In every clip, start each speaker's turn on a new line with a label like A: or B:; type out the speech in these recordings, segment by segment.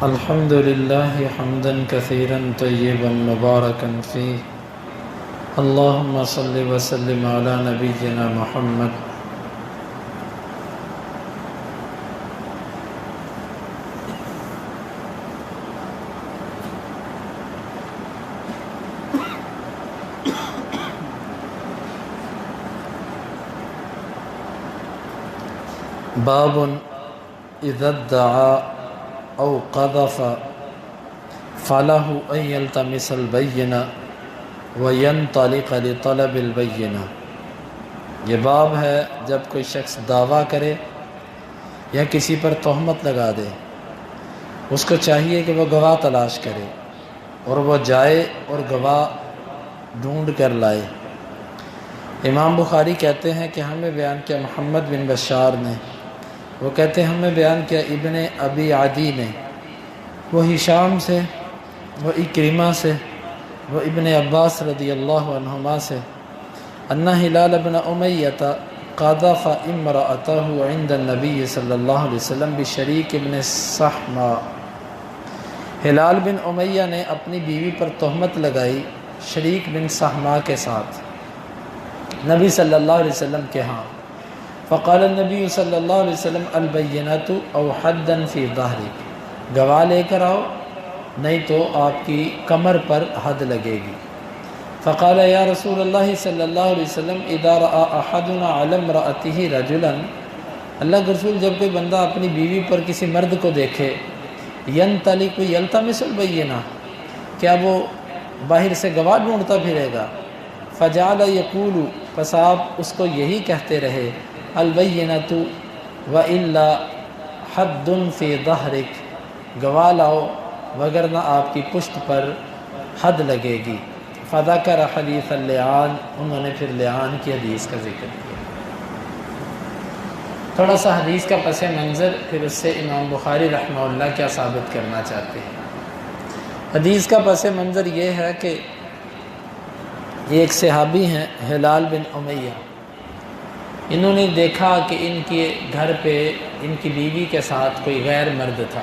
A: الحمد لله حمدا كثيرا طيبا مباركا فيه اللهم صل وسلم على نبينا محمد باب اذا ادعى او قذف فله ان يلتمس البينة وينطلق لطلب البينة۔ یہ باب ہے جب کوئی شخص دعویٰ کرے یا کسی پر تہمت لگا دے، اس کو چاہیے کہ وہ گواہ تلاش کرے اور وہ جائے اور گواہ ڈھونڈ کر لائے۔ امام بخاری کہتے ہیں کہ ہمیں بیان کیا محمد بن بشار نے، وہ کہتے ہیں ہمیں بیان کیا ابن ابی عدی نے، وہ ہشام سے، وہ اکرمہ سے، وہ ابن عباس رضی اللہ عنہما سے، ان ہلال بن امیۃ قذف امرأتہ عند النبی صلی اللہ علیہ وسلم بشریک بن صحمہ۔ ہلال بن امیہ نے اپنی بیوی پر تہمت لگائی شریک بن صحمہ کے ساتھ نبی صلی اللہ علیہ وسلم کے ہاں۔ فقال النبی صلی اللہ علیہ وسلم البینۃ او حدا فی ظہرک، گواہ لے کر آؤ نہیں تو آپ کی کمر پر حد لگے گی۔ فقال یا رسول اللہ صلی اللہ علیہ وسلم اذا رأى احدنا علی امرأته رجلا، اللہ کے رسول جب کوئی بندہ اپنی بیوی پر کسی مرد کو دیکھے، ینطلق یلتمس البینہ، کیا وہ باہر سے گواہ ڈھونڈتا پھرے گا؟ فجعل یقول، پس آپ اس کو یہی کہتے رہے، البینۃ والا حد فی ظہرک، گواہ لاؤ وگرنہ آپ کی پشت پر حد لگے گی۔ فذکر حدیث اللعان، انہوں نے پھر لعان کی حدیث کا ذکر کیا۔ تھوڑا سا حدیث کا پس منظر، پھر اس سے امام بخاری رحمہ اللہ کیا ثابت کرنا چاہتے ہیں۔ حدیث کا پس منظر یہ ہے کہ یہ ایک صحابی ہیں ہلال بن امیہ، انہوں نے دیکھا کہ ان کے گھر پہ ان کی بیوی کے ساتھ کوئی غیر مرد تھا،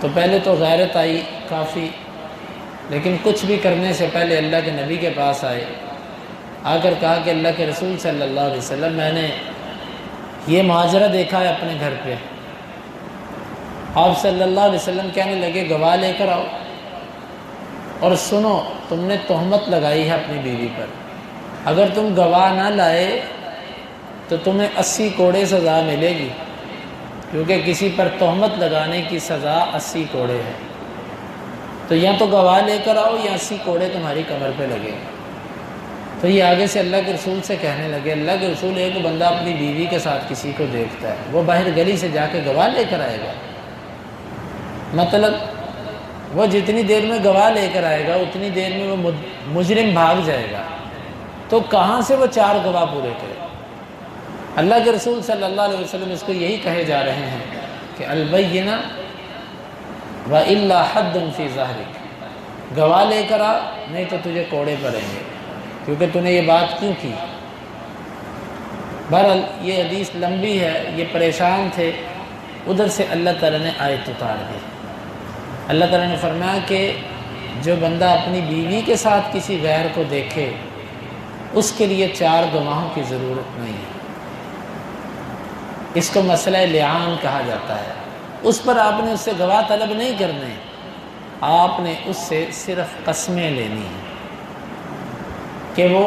A: تو پہلے تو غیرت آئی کافی، لیکن کچھ بھی کرنے سے پہلے اللہ کے نبی کے پاس آئے، آ کر کہا کہ اللہ کے رسول صلی اللہ علیہ وسلم میں نے یہ ماجرہ دیکھا ہے اپنے گھر پہ۔ آپ صلی اللہ علیہ وسلم کہنے لگے گواہ لے کر آؤ، اور سنو تم نے تہمت لگائی ہے اپنی بیوی پر، اگر تم گواہ نہ لائے تو تمہیں 80 کوڑے سزا ملے گی، کیونکہ کسی پر تہمت لگانے کی سزا 80 کوڑے ہے، تو یا تو گواہ لے کر آؤ یا 80 کوڑے تمہاری کمر پہ لگے۔ تو یہ آگے سے اللہ کے رسول سے کہنے لگے، اللہ کے رسول ایک بندہ اپنی بیوی کے ساتھ کسی کو دیکھتا ہے، وہ باہر گلی سے جا کے گواہ لے کر آئے گا، مطلب وہ جتنی دیر میں گواہ لے کر آئے گا اتنی دیر میں وہ مجرم بھاگ جائے گا، تو کہاں سے وہ 4 گواہ پورے کرے؟ اللہ کے رسول صلی اللہ علیہ وسلم اس کو یہی کہے جا رہے ہیں کہ البینہ والا حد فی ظہرک، گواہ لے کر آ نہیں تو تجھے کوڑے پڑیں گے، کیونکہ تو نے یہ بات کیوں کی۔ بہرحال یہ حدیث لمبی ہے، یہ پریشان تھے، ادھر سے اللہ تعالیٰ نے آیت اتار دی۔ اللہ تعالیٰ نے فرمایا کہ جو بندہ اپنی بیوی کے ساتھ کسی غیر کو دیکھے اس کے لیے 4 گواہوں کی ضرورت نہیں ہے، اس کو مسئلہ لعان کہا جاتا ہے۔ اس پر آپ نے اس سے گواہ طلب نہیں کرنے، آپ نے اس سے صرف قسمیں لینی ہیں کہ وہ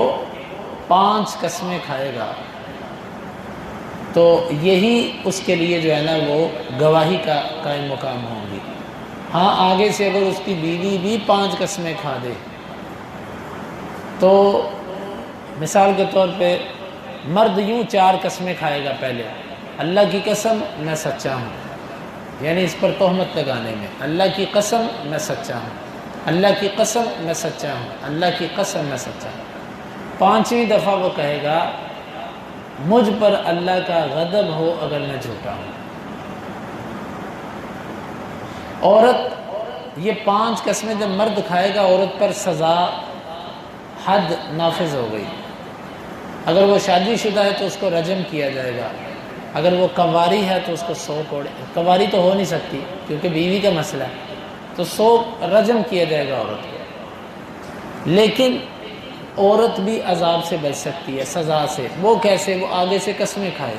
A: 5 قسمیں کھائے گا، تو یہی اس کے لیے جو ہے نا وہ گواہی کا قائم مقام ہوں گی۔ ہاں آگے سے اگر اس کی بیوی بھی 5 قسمیں کھا دے، تو مثال کے طور پہ مرد یوں 4 قسمیں کھائے گا، پہلے اللہ کی قسم میں سچا ہوں، یعنی اس پر تہمت لگانے میں، اللہ کی قسم میں سچا ہوں، اللہ کی قسم میں سچا ہوں، اللہ کی قسم میں سچا ہوں۔ 5ویں دفعہ وہ کہے گا مجھ پر اللہ کا غضب ہو اگر میں جھوٹا ہوں۔ عورت، یہ 5 قسمیں جب مرد کھائے گا عورت پر سزا حد نافذ ہو گئی، اگر وہ شادی شدہ ہے تو اس کو رجم کیا جائے گا، اگر وہ کنواری ہے تو اس کو 100 کوڑے، کنواری تو ہو نہیں سکتی کیونکہ بیوی کا مسئلہ ہے، تو 100 رجم کیا جائے گا عورت کو۔ لیکن عورت بھی عذاب سے بچ سکتی ہے، سزا سے۔ وہ کیسے؟ وہ آگے سے قسمیں کھائے،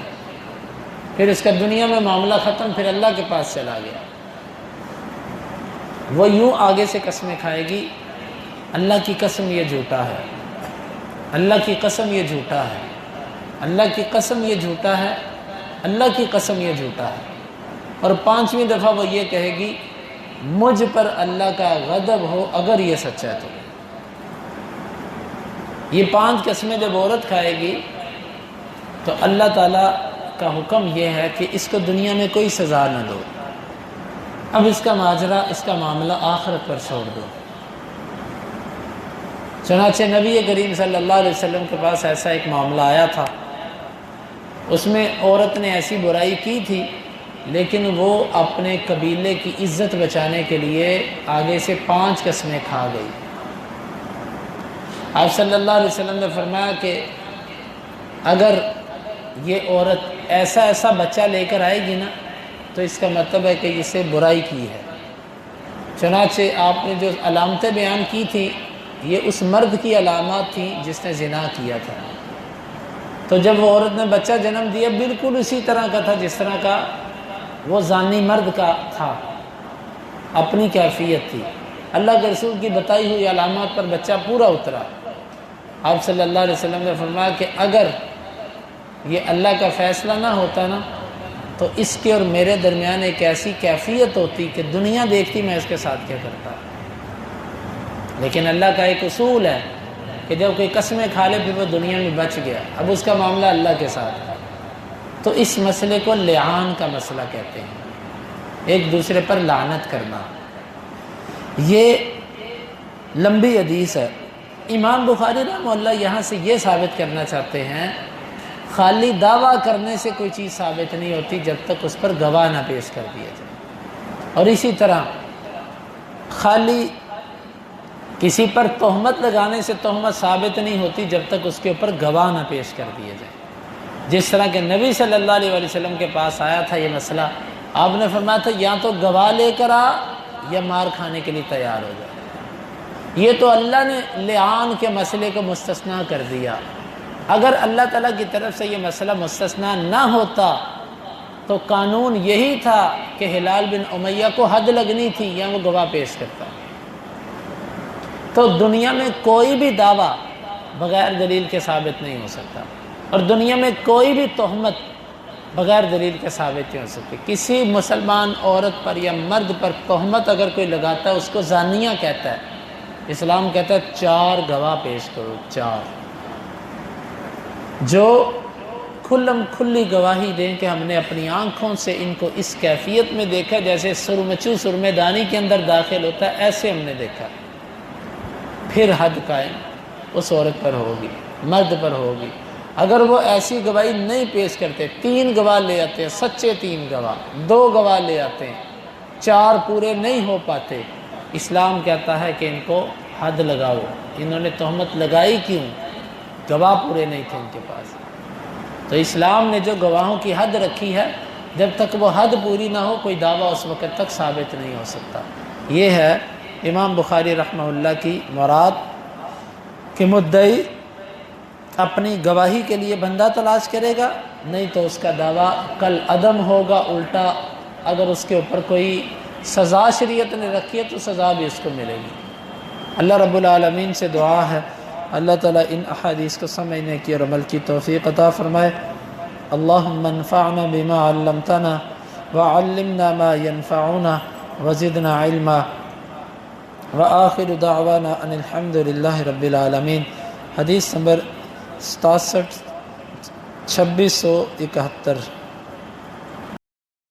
A: پھر اس کا دنیا میں معاملہ ختم، پھر اللہ کے پاس چلا گیا۔ وہ یوں آگے سے قسمیں کھائے گی، اللہ کی قسم یہ جھوٹا ہے، اللہ کی قسم یہ جھوٹا ہے، اللہ کی قسم یہ جھوٹا ہے، اللہ کی قسم یہ جھوٹا ہے۔ اور 5ویں دفعہ وہ یہ کہے گی مجھ پر اللہ کا غضب ہو اگر یہ سچا ہے تو۔ یہ 5 قسمیں جب عورت کھائے گی تو اللہ تعالیٰ کا حکم یہ ہے کہ اس کو دنیا میں کوئی سزا نہ دو، اب اس کا ماجرا، اس کا معاملہ آخرت پر چھوڑ دو۔ چنانچہ نبی کریم صلی اللہ علیہ وسلم کے پاس ایسا ایک معاملہ آیا تھا، اس میں عورت نے ایسی برائی کی تھی لیکن وہ اپنے قبیلے کی عزت بچانے کے لیے آگے سے 5 قسمیں کھا گئی۔ آپ صلی اللہ علیہ وسلم نے فرمایا کہ اگر یہ عورت ایسا ایسا بچہ لے کر آئے گی نا تو اس کا مطلب ہے کہ اسے برائی کی ہے۔ چنانچہ آپ نے جو علامتیں بیان کی تھی یہ اس مرد کی علامات تھیں جس نے زنا کیا تھا۔ تو جب وہ عورت نے بچہ جنم دیا بالکل اسی طرح کا تھا جس طرح کا وہ زانی مرد کا تھا، اپنی کیفیت تھی۔ اللہ کے رسول کی بتائی ہوئی علامات پر بچہ پورا اترا۔ آپ صلی اللہ علیہ وسلم نے فرمایا کہ اگر یہ اللہ کا فیصلہ نہ ہوتا نا تو اس کے اور میرے درمیان ایک ایسی کیفیت ہوتی کہ دنیا دیکھتی میں اس کے ساتھ کیا کرتا۔ لیکن اللہ کا ایک اصول ہے کہ جب کوئی قسمیں کھا لے پھر وہ دنیا میں بچ گیا، اب اس کا معاملہ اللہ کے ساتھ ہے۔ تو اس مسئلے کو لعان کا مسئلہ کہتے ہیں، ایک دوسرے پر لعنت کرنا۔ یہ لمبی حدیث ہے۔ امام بخاری رحمہ اللہ یہاں سے یہ ثابت کرنا چاہتے ہیں خالی دعویٰ کرنے سے کوئی چیز ثابت نہیں ہوتی جب تک اس پر گواہ نہ پیش کر دیا جائے، اور اسی طرح خالی کسی پر تہمت لگانے سے تہمت ثابت نہیں ہوتی جب تک اس کے اوپر گواہ نہ پیش کر دیا جائے۔ جس طرح کہ نبی صلی اللہ علیہ وسلم کے پاس آیا تھا یہ مسئلہ، آپ نے فرمایا تھا یا تو گواہ لے کر آ یا مار کھانے کے لیے تیار ہو جائے۔ یہ تو اللہ نے لعان کے مسئلے کو مستثنا کر دیا۔ اگر اللہ تعالیٰ کی طرف سے یہ مسئلہ مستثنا نہ ہوتا تو قانون یہی تھا کہ ہلال بن امیہ کو حد لگنی تھی یا وہ گواہ پیش کرتا۔ تو دنیا میں کوئی بھی دعویٰ بغیر دلیل کے ثابت نہیں ہو سکتا، اور دنیا میں کوئی بھی تہمت بغیر دلیل کے ثابت نہیں ہو سکتی۔ کسی مسلمان عورت پر یا مرد پر تہمت اگر کوئی لگاتا ہے اس کو زانیہ کہتا ہے۔ اسلام کہتا ہے 4 گواہ پیش کرو، 4 جو کھلم کھلی گواہی دیں کہ ہم نے اپنی آنکھوں سے ان کو اس کیفیت میں دیکھا جیسے سرمچو سرمے دانی کے اندر داخل ہوتا ہے، ایسے ہم نے دیکھا۔ پھر حد قائم اس عورت پر ہوگی، مرد پر ہوگی۔ اگر وہ ایسی گواہی نہیں پیش کرتے، 3 گواہ لے آتے ہیں، سچے 3 گواہ، 2 گواہ لے آتے ہیں، 4 پورے نہیں ہو پاتے، اسلام کہتا ہے کہ ان کو حد لگاؤ۔ انہوں نے تہمت لگائی کیوں؟ گواہ پورے نہیں تھے ان کے پاس۔ تو اسلام نے جو گواہوں کی حد رکھی ہے، جب تک وہ حد پوری نہ ہو کوئی دعویٰ اس وقت تک ثابت نہیں ہو سکتا۔ یہ ہے امام بخاری رحمہ اللہ کی مراد کہ مدعی اپنی گواہی کے لیے بندہ تلاش کرے گا، نہیں تو اس کا دعویٰ کل عدم ہوگا۔ الٹا اگر اس کے اوپر کوئی سزا شریعت نے رکھی ہے تو سزا بھی اس کو ملے گی۔ اللہ رب العالمین سے دعا ہے اللہ تعالیٰ ان احادیث کو سمجھنے کی اور عمل کی توفیق عطا فرمائے۔ اللہم انفعنا بما علمتنا وعلمنا ما ينفعنا وزدنا علما وآخر دعوانا ان الحمد للہ رب العالمین۔ حدیث نمبر 67 2671۔